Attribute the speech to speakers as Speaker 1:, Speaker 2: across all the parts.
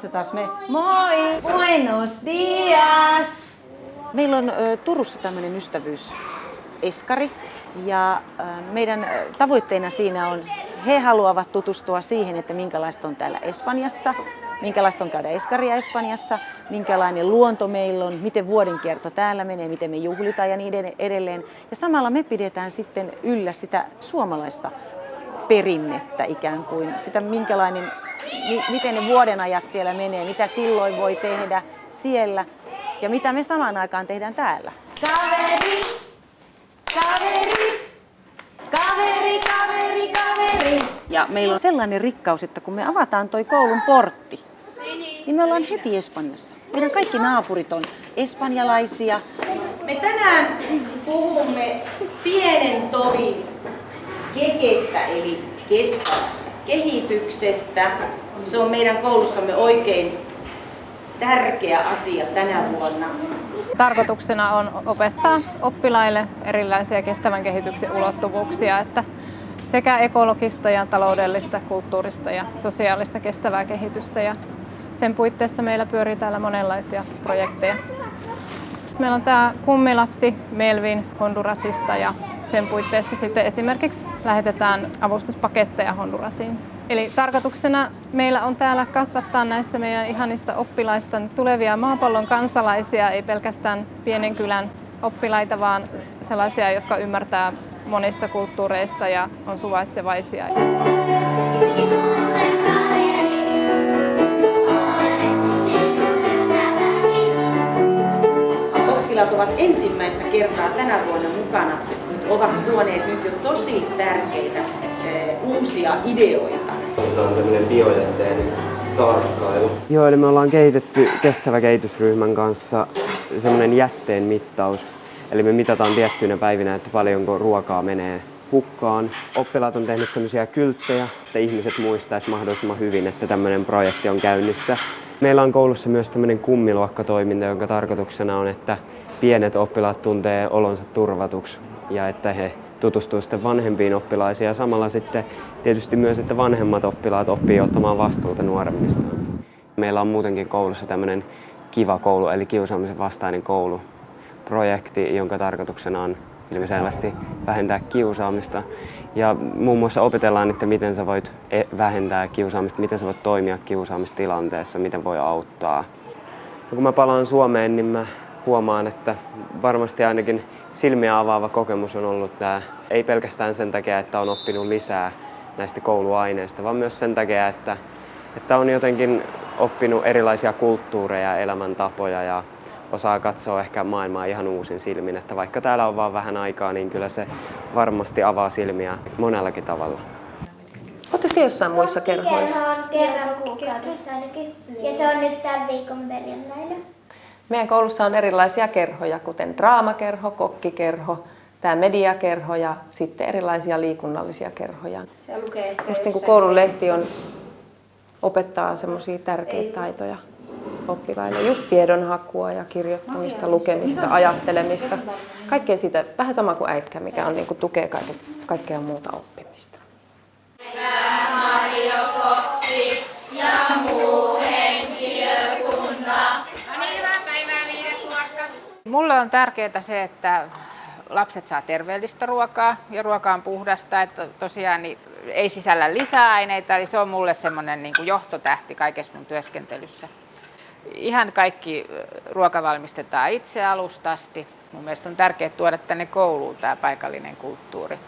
Speaker 1: Haastetaan me. Moi! Buenos dias! Meillä on Turussa tämmöinen ystävyyseskari ja meidän tavoitteena siinä on, he haluavat tutustua siihen, että minkälaista on täällä Espanjassa, minkälaista on käydä eskaria Espanjassa, minkälainen luonto meillä on, miten vuodenkierto täällä menee, miten me juhlitaan ja niin edelleen. Ja samalla me pidetään sitten yllä sitä suomalaista perinnettä ikään kuin, sitä miten ne vuodenajat siellä menee, mitä silloin voi tehdä siellä ja mitä me samaan aikaan tehdään täällä. Kaveri, kaveri, kaveri, kaveri, kaveri. Ja meillä on sellainen rikkaus, että kun me avataan toi koulun portti, niin me ollaan heti Espanjassa. Meidän kaikki naapurit on espanjalaisia. Me tänään puhumme pienen tovin kekestä eli kestävästä kehityksestä. Se on meidän koulussamme oikein tärkeä asia tänä vuonna.
Speaker 2: Tarkoituksena on opettaa oppilaille erilaisia kestävän kehityksen ulottuvuuksia, että sekä ekologista ja taloudellista, kulttuurista ja sosiaalista kestävää kehitystä. Ja sen puitteissa meillä pyörii täällä monenlaisia projekteja. Meillä on tämä kummilapsi Melvin Hondurasista ja sen puitteissa sitten esimerkiksi lähetetään avustuspaketteja Hondurasiin. Eli tarkoituksena meillä on täällä kasvattaa näistä meidän ihanista oppilaista tulevia maapallon kansalaisia, ei pelkästään pienen kylän oppilaita, vaan sellaisia, jotka ymmärtää monista kulttuureista ja on suvaitsevaisia.
Speaker 1: Oppilaat ovat ensimmäistä kertaa tänä vuonna mukana, ovat tuoneet nyt jo tosi tärkeitä uusia ideoita.
Speaker 3: Tämä on tämmöinen biojätteen tarkkailu.
Speaker 4: Joo, eli me ollaan kehitetty kestävä kehitysryhmän kanssa semmoinen jätteen mittaus. Eli me mitataan tiettyinä päivinä, että paljonko ruokaa menee hukkaan. Oppilaat on tehnyt tämmöisiä kylttejä, että ihmiset muistaisi mahdollisimman hyvin, että tämmöinen projekti on käynnissä. Meillä on koulussa myös tämmöinen kummiluokkatoiminta, jonka tarkoituksena on, että pienet oppilaat tuntee olonsa turvatuksi ja että he tutustuvat sitten vanhempiin oppilaisiin ja samalla sitten tietysti myös, että vanhemmat oppilaat oppii ottamaan vastuuta nuoremmistaan. Meillä on muutenkin koulussa tämmöinen Kiva koulu eli kiusaamisen vastainen kouluprojekti, jonka tarkoituksena on ilmiselvästi vähentää kiusaamista. Ja muun muassa opetellaan, että miten sä voit vähentää kiusaamista, miten sä voit toimia kiusaamistilanteessa, miten voi auttaa. Ja kun mä palaan Suomeen, niin mä huomaan, että varmasti ainakin silmiä avaava kokemus on ollut tämä, ei pelkästään sen takia, että on oppinut lisää näistä kouluaineista, vaan myös sen takia, että on jotenkin oppinut erilaisia kulttuureja ja elämäntapoja ja osaa katsoa ehkä maailmaa ihan uusin silmin. Että vaikka täällä on vaan vähän aikaa, niin kyllä se varmasti avaa silmiä monellakin tavalla.
Speaker 5: Oletteko te jossain muissa kerhoissa?
Speaker 6: Kerran kuukaudessa ainakin. Ja se on nyt tämän viikon perjantaina.
Speaker 5: Meidän koulussa on erilaisia kerhoja, kuten draamakerho, kokkikerho, tämä mediakerho ja sitten erilaisia liikunnallisia kerhoja.
Speaker 6: Se lukee,
Speaker 5: just niin kuin koulun lehti opettaa semmoisia tärkeitä taitoja oppilaille. Just tiedonhakua ja kirjoittamista, lukemista, ajattelemista. Kaikkea siitä, vähän sama kuin äikkä, mikä on, niin kuin tukee kaikkea muuta oppimista.
Speaker 7: Mulle on tärkeää se, että lapset saa terveellistä ruokaa ja ruoka on puhdasta, että tosiaan niin ei sisällä lisäaineita, eli se on mulle semmoinen niin kuin johtotähti kaikessa mun työskentelyssä. Ihan kaikki ruoka valmistetaan itse alusta asti. Mun mielestä on tärkeää tuoda tänne kouluun tämä paikallinen kulttuuri.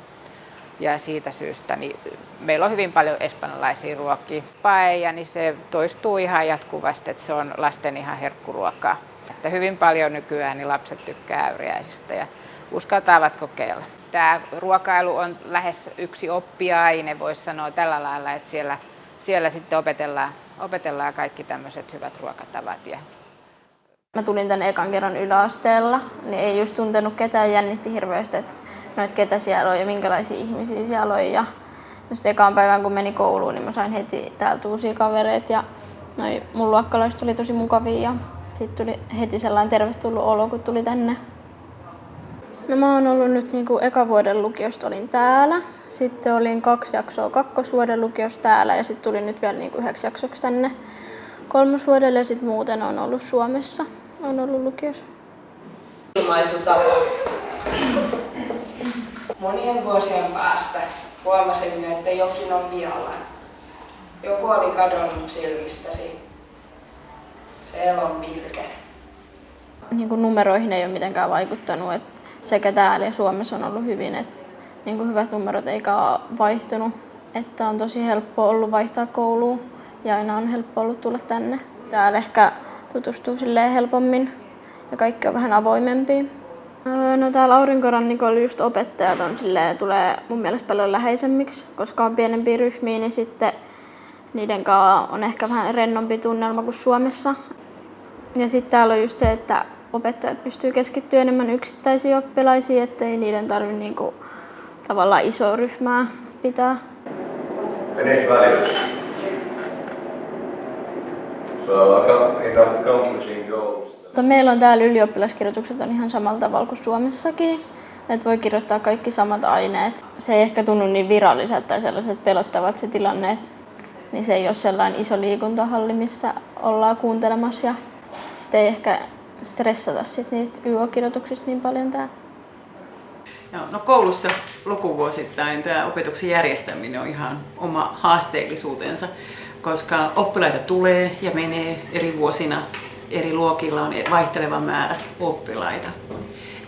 Speaker 7: Ja siitä syystä niin meillä on hyvin paljon espanjalaisia ruokia. Paella, niin se toistuu ihan jatkuvasti, että se on lasten ihan herkkuruokaa. Että hyvin paljon nykyään niin lapset tykkää äyriäisistä ja uskaltavat kokeilla. Tämä ruokailu on lähes yksi oppiaine, voisi sanoa tällä lailla, että siellä sitten opetellaan kaikki tämmöiset hyvät ruokatavat.
Speaker 8: Mä tulin tänne ekan kerran yläasteella, niin ei just tuntenut ketään, jännitti hirveästi, että ketä siellä on ja minkälaisia ihmisiä siellä on. Ja sitten ekaan päivän kun meni kouluun, niin mä sain heti täältä uusia kavereita ja mun luokkalaiset oli tosi mukavia ja sitten tuli heti sellainen tervetullut olo, kun tuli tänne. No mä oon ollut nyt eka vuoden lukiosta olin täällä, sitten olin 2 jaksoa kakkosvuoden lukiosta täällä ja sitten tulin nyt vielä 1 jaksoksi tänne kolmosvuodelle ja sitten muuten on ollut Suomessa, on ollut lukiossa.
Speaker 9: Ilmaisutapa. Monien vuosien päästä huomasimme, että jokin on vialla. Joku oli kadonnut silmistäsi. Se elon virke.
Speaker 8: Niin kuin numeroihin ei ole mitenkään vaikuttanut. Että sekä täällä ja Suomessa on ollut hyvin, että niin kuin hyvät numerot eikä ole vaihtunut. Että on tosi helppo ollut vaihtaa kouluun ja aina on helppo ollut tulla tänne. Täällä ehkä tutustuu silleen helpommin ja kaikki on vähän avoimempia. No täällä Aurinkorannikolla just opettajat on silleen, tulee mun mielestä paljon läheisemmiksi, koska on pienempiä ryhmiä, niin sitten niiden kanssa on ehkä vähän rennompi tunnelma kuin Suomessa. Ja sitten täällä on just se, että opettajat pystyy keskittyä enemmän yksittäisiin oppilaisiin, ettei niiden tarvitse niinku tavallaan isoa ryhmää pitää.
Speaker 10: Finish values. So accomplishing goals.
Speaker 8: Meillä on täällä ylioppilaskirjoitukset on ihan samalla tavalla kuin Suomessakin. Että voi kirjoittaa kaikki samat aineet. Se ei ehkä tunnu niin viralliselta tai sellaiset pelottavat se tilanne. Niin se ei ole sellainen iso liikuntahalli, missä ollaan kuuntelemassa. Ja sitten ei ehkä stressata sit niistä YO-kirjoituksista niin paljon täällä.
Speaker 11: No koulussa lukuvuosittain tämä opetuksen järjestäminen on ihan oma haasteellisuutensa, koska oppilaita tulee ja menee eri vuosina. Eri luokilla on vaihteleva määrä oppilaita.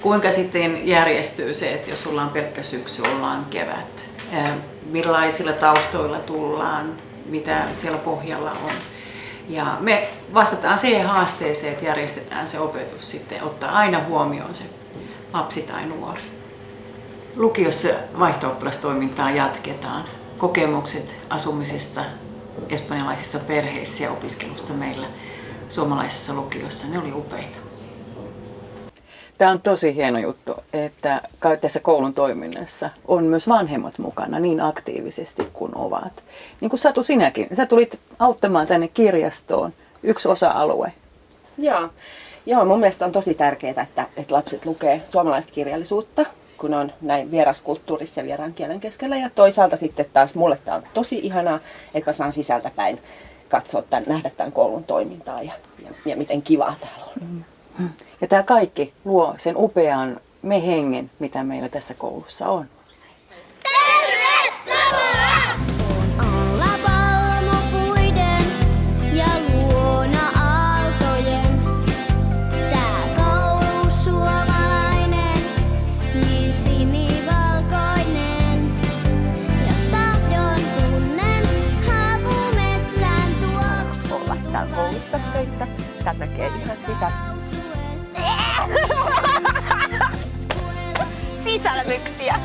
Speaker 11: Kuinka sitten järjestyy se, että jos sulla on pelkkä syksy, ollaan kevät, millaisilla taustoilla tullaan, mitä siellä pohjalla on. Ja me vastataan siihen haasteeseen, että järjestetään se opetus sitten, ottaa aina huomioon se lapsi tai nuori. Lukiossa vaihto-oppilastoimintaa jatketaan. Kokemukset asumisesta espanjalaisissa perheissä ja opiskelusta meillä suomalaisessa lukiossa, ne oli upeita.
Speaker 12: Tämä on tosi hieno juttu, että tässä koulun toiminnassa on myös vanhemmat mukana niin aktiivisesti kuin ovat. Niin kuin Satu sinäkin, sä tulit auttamaan tänne kirjastoon, yksi osa-alue.
Speaker 13: Joo, mun mielestä on tosi tärkeää, että lapset lukee suomalaista kirjallisuutta, kun on näin vieraskulttuurissa ja vieraan kielen keskellä. Ja toisaalta sitten taas mulle tämä on tosi ihanaa, että mä saan sisältäpäin katsoa nähdä tämän koulun toimintaa ja miten kivaa täällä on.
Speaker 12: Ja tämä kaikki luo sen upean me-hengen, mitä meillä tässä koulussa on.
Speaker 6: Tervetuloa! Alla palmupuiden ja luona aaltojen. Tää koulu suomalainen, niin sinivalkoinen. Jos tahdon tunnen, haapumetsän tuoksu.
Speaker 14: Olla täällä koulussa töissä. Tää näkee ihan sisälmyksiä.